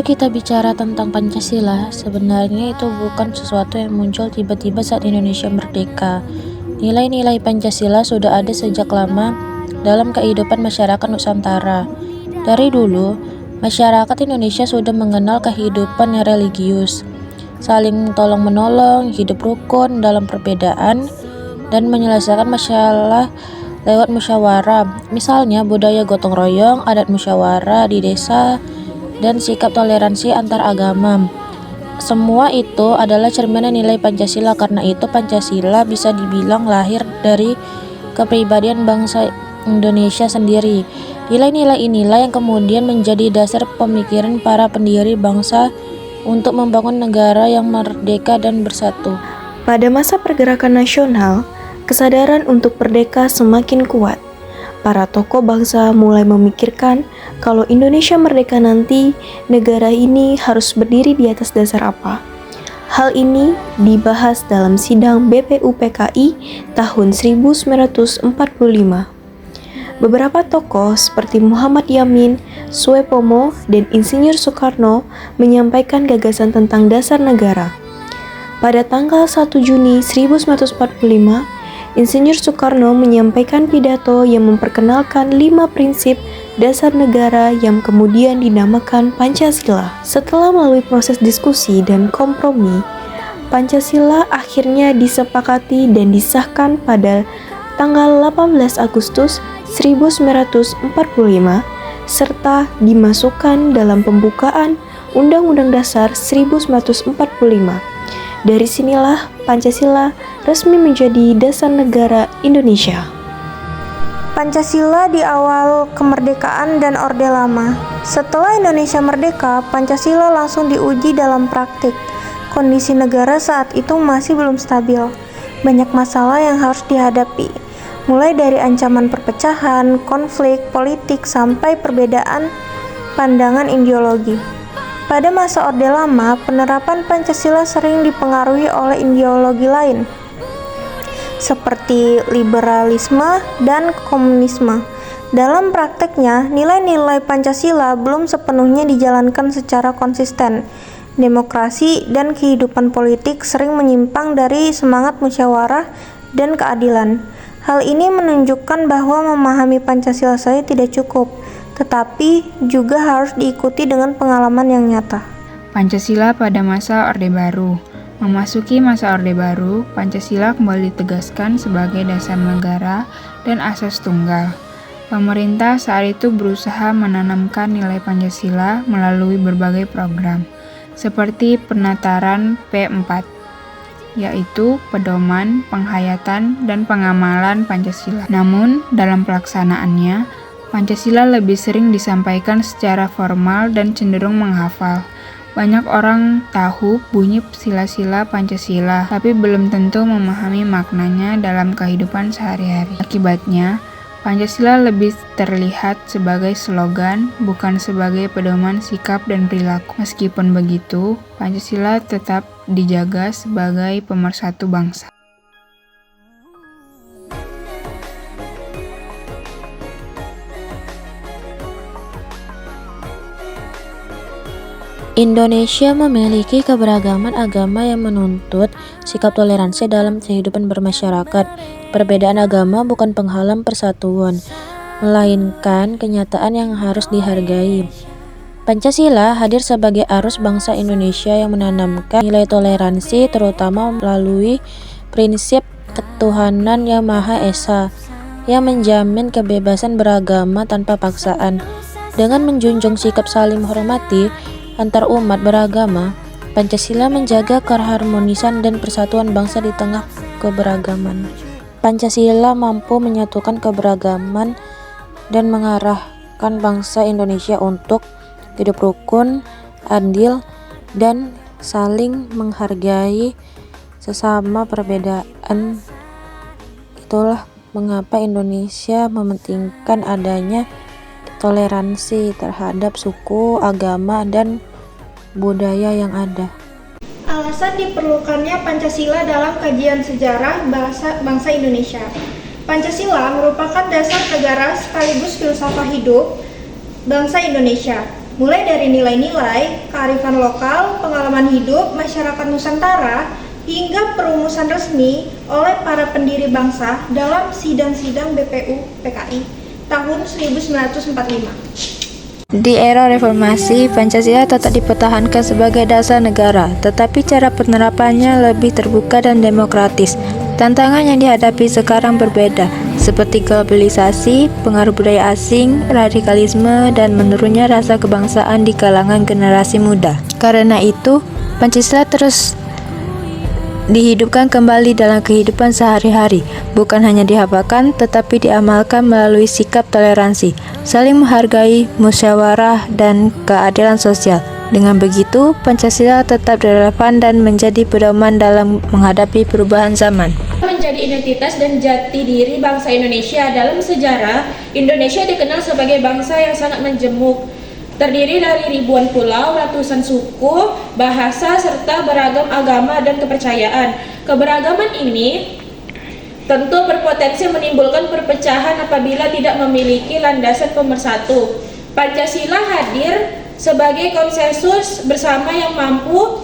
kita bicara tentang Pancasila, sebenarnya itu bukan sesuatu yang muncul tiba-tiba saat Indonesia merdeka. Nilai-nilai Pancasila sudah ada sejak lama dalam kehidupan masyarakat Nusantara. Dari dulu, masyarakat Indonesia sudah mengenal kehidupan yang religius, saling tolong-menolong, hidup rukun dalam perbedaan, dan menyelesaikan masalah lewat musyawarah. Misalnya budaya gotong royong, adat musyawarah di desa, dan sikap toleransi antar agama. Semua itu adalah cerminan nilai Pancasila. Karena itu Pancasila bisa dibilang lahir dari kepribadian bangsa Indonesia sendiri. Nilai-nilai inilah yang kemudian menjadi dasar pemikiran para pendiri bangsa untuk membangun negara yang merdeka dan bersatu. Pada masa pergerakan nasional, kesadaran untuk merdeka semakin kuat. Para tokoh bangsa mulai memikirkan kalau Indonesia merdeka nanti, negara ini harus berdiri di atas dasar apa. Hal ini dibahas dalam sidang BPUPKI tahun 1945. Beberapa tokoh seperti Muhammad Yamin, Suepomo, dan Insinyur Soekarno menyampaikan gagasan tentang dasar negara. Pada tanggal 1 Juni 1945, Insinyur Soekarno menyampaikan pidato yang memperkenalkan 5 prinsip dasar negara yang kemudian dinamakan Pancasila. Setelah melalui proses diskusi dan kompromi, Pancasila akhirnya disepakati dan disahkan pada tanggal 18 Agustus 1945 serta dimasukkan dalam pembukaan Undang-Undang Dasar 1945. Dari sinilah Pancasila resmi menjadi dasar negara Indonesia. Pancasila di awal kemerdekaan dan Orde Lama. Setelah Indonesia merdeka, Pancasila langsung diuji dalam praktik. Kondisi negara saat itu masih belum stabil. Banyak masalah yang harus dihadapi, mulai dari ancaman perpecahan, konflik politik, sampai perbedaan pandangan ideologi. Pada masa Orde Lama, penerapan Pancasila sering dipengaruhi oleh ideologi lain, seperti liberalisme dan komunisme. Dalam prakteknya, nilai-nilai Pancasila belum sepenuhnya dijalankan secara konsisten. Demokrasi dan kehidupan politik sering menyimpang dari semangat musyawarah dan keadilan. Hal ini menunjukkan bahwa memahami Pancasila saja tidak cukup, tetapi juga harus diikuti dengan pengalaman yang nyata. Pancasila pada masa Orde Baru. Memasuki masa Orde Baru, Pancasila kembali ditegaskan sebagai dasar negara dan asas tunggal. Pemerintah saat itu berusaha menanamkan nilai Pancasila melalui berbagai program, seperti penataran P4, yaitu pedoman, penghayatan, dan pengamalan Pancasila. Namun, dalam pelaksanaannya, Pancasila lebih sering disampaikan secara formal dan cenderung menghafal. Banyak orang tahu bunyi sila-sila Pancasila, tapi belum tentu memahami maknanya dalam kehidupan sehari-hari. Akibatnya, Pancasila lebih terlihat sebagai slogan, bukan sebagai pedoman sikap dan perilaku. Meskipun begitu, Pancasila tetap dijaga sebagai pemersatu bangsa. Indonesia memiliki keberagaman agama yang menuntut sikap toleransi dalam kehidupan bermasyarakat. Perbedaan agama bukan penghalang persatuan, melainkan kenyataan yang harus dihargai. Pancasila hadir sebagai arus bangsa Indonesia yang menanamkan nilai toleransi, terutama melalui prinsip ketuhanan yang Maha Esa, yang menjamin kebebasan beragama tanpa paksaan. Dengan menjunjung sikap saling menghormati antar umat beragama, Pancasila menjaga keharmonisan dan persatuan bangsa di tengah keberagaman. Pancasila mampu menyatukan keberagaman dan mengarahkan bangsa Indonesia untuk hidup rukun, adil, dan saling menghargai sesama perbedaan. Itulah mengapa Indonesia mementingkan adanya toleransi terhadap suku, agama, dan budaya yang ada. Alasan diperlukannya Pancasila dalam kajian sejarah bangsa Indonesia. Pancasila merupakan dasar negara sekaligus filsafat hidup bangsa Indonesia. mulai dari nilai-nilai, kearifan lokal, pengalaman hidup, masyarakat Nusantara, hingga perumusan resmi oleh para pendiri bangsa dalam sidang-sidang BPU PKI tahun 1945. Di era reformasi, Pancasila tetap dipertahankan sebagai dasar negara, tetapi cara penerapannya lebih terbuka dan demokratis. Tantangan yang dihadapi sekarang berbeda, seperti globalisasi, pengaruh budaya asing, radikalisme, dan menurunnya rasa kebangsaan di kalangan generasi muda. Karena itu, Pancasila terus dihidupkan kembali dalam kehidupan sehari-hari, bukan hanya dihafalkan tetapi diamalkan melalui sikap toleransi, saling menghargai, musyawarah, dan keadilan sosial. Dengan begitu, Pancasila tetap relevan dan menjadi pedoman dalam menghadapi perubahan zaman. Menjadi identitas dan jati diri bangsa Indonesia. Dalam sejarah, Indonesia dikenal sebagai bangsa yang sangat majemuk, terdiri dari ribuan pulau, ratusan suku, bahasa, serta beragam agama dan kepercayaan. Keberagaman ini tentu berpotensi menimbulkan perpecahan apabila tidak memiliki landasan pemersatu. Pancasila hadir sebagai konsensus bersama yang mampu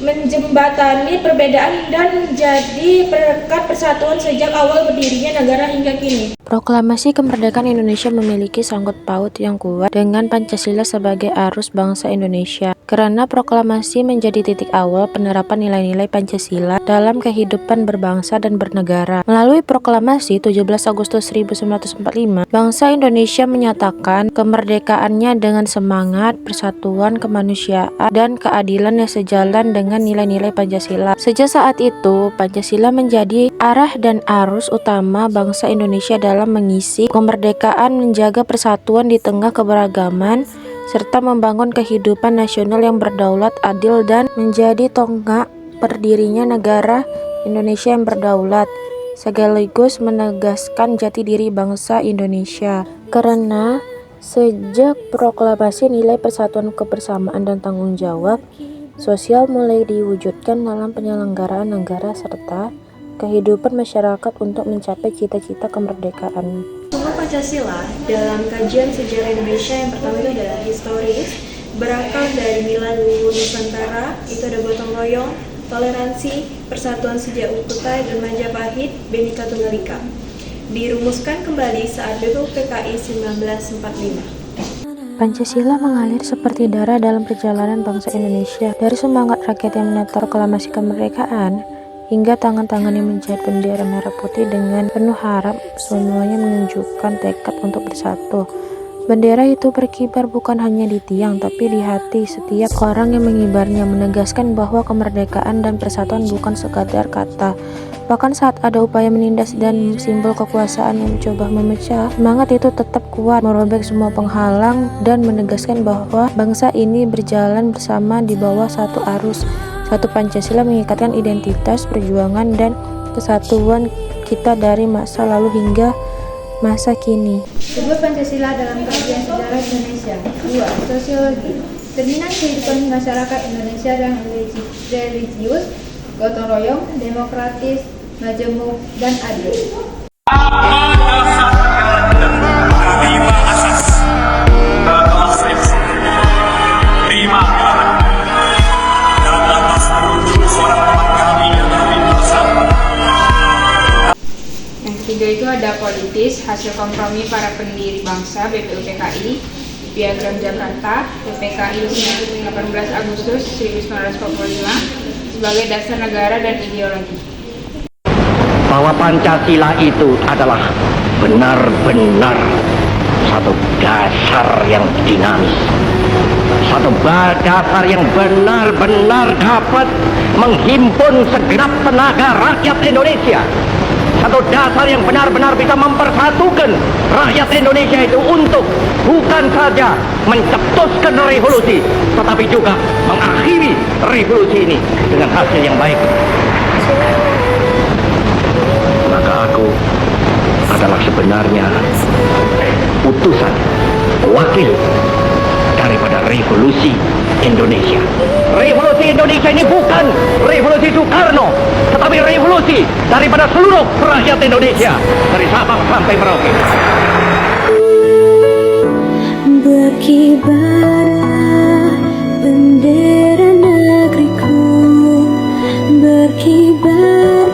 menjembatani perbedaan dan menjadi perekat persatuan sejak awal berdirinya negara hingga kini. Proklamasi kemerdekaan Indonesia memiliki sangkut paut yang kuat dengan Pancasila sebagai arus bangsa Indonesia, karena proklamasi menjadi titik awal penerapan nilai-nilai Pancasila dalam kehidupan berbangsa dan bernegara. Melalui proklamasi 17 Agustus 1945, bangsa Indonesia menyatakan kemerdekaannya dengan semangat persatuan, kemanusiaan, dan keadilan yang sejalan dengan nilai-nilai Pancasila. Sejak saat itu, Pancasila menjadi arah dan arus utama bangsa Indonesia dalam mengisi kemerdekaan, menjaga persatuan di tengah keberagaman, serta membangun kehidupan nasional yang berdaulat, adil, dan menjadi tonggak berdirinya negara Indonesia yang berdaulat, sekaligus menegaskan jati diri bangsa Indonesia. Karena sejak proklamasi nilai persatuan, kebersamaan, dan tanggung jawab sosial mulai diwujudkan dalam penyelenggaraan negara serta kehidupan masyarakat untuk mencapai cita-cita kemerdekaan. Sumber Pancasila dalam kajian sejarah Indonesia yang pertama itu adalah historis, berakar dari nilai luhur Nusantara, itu ada gotong royong, toleransi, persatuan sejak Ukutai dan Majapahit, Bhinneka Tunggal Ika. Dirumuskan kembali saat BPU PKI 1945. Pancasila mengalir seperti darah dalam perjalanan bangsa Indonesia, dari semangat rakyat yang menata proklamasi kemerdekaan hingga tangan-tangan yang menjahit bendera merah putih dengan penuh harap, semuanya menunjukkan tekad untuk bersatu. Bendera itu berkibar bukan hanya di tiang, tapi di hati setiap orang yang mengibarnya, menegaskan bahwa kemerdekaan dan persatuan bukan sekadar kata. Bahkan saat ada upaya menindas dan simbol kekuasaan yang mencoba memecah, semangat itu tetap kuat, merobek semua penghalang dan menegaskan bahwa bangsa ini berjalan bersama di bawah satu arus. Satu Pancasila mengikatkan identitas, perjuangan, dan kesatuan kita dari masa lalu hingga masa kini. Kedua, Pancasila dalam kajian sejarah Indonesia. 2. Sosiologi. Cerminan kehidupan masyarakat Indonesia yang religius, gotong royong, demokratis, majemuk, dan adil. Ketiga itu ada politis, hasil kompromi para pendiri bangsa BPU PKI, Piagam Jakarta, PPKI 18 Agustus 1945 sebagai dasar negara dan ideologi. Bahwa Pancasila itu adalah benar-benar satu dasar yang dinamis, satu dasar yang benar-benar dapat menghimpun segenap tenaga rakyat Indonesia, satu dasar yang benar-benar bisa mempersatukan rakyat Indonesia itu untuk bukan saja mencetuskan revolusi, tetapi juga mengakhiri revolusi ini dengan hasil yang baik. Maka aku adalah sebenarnya utusan, wakil daripada revolusi Indonesia. Revolusi Indonesia ini bukan revolusi Soekarno, tetapi revolusi daripada seluruh rakyat Indonesia, dari Sabang sampai Merauke. Berkibar Ibarat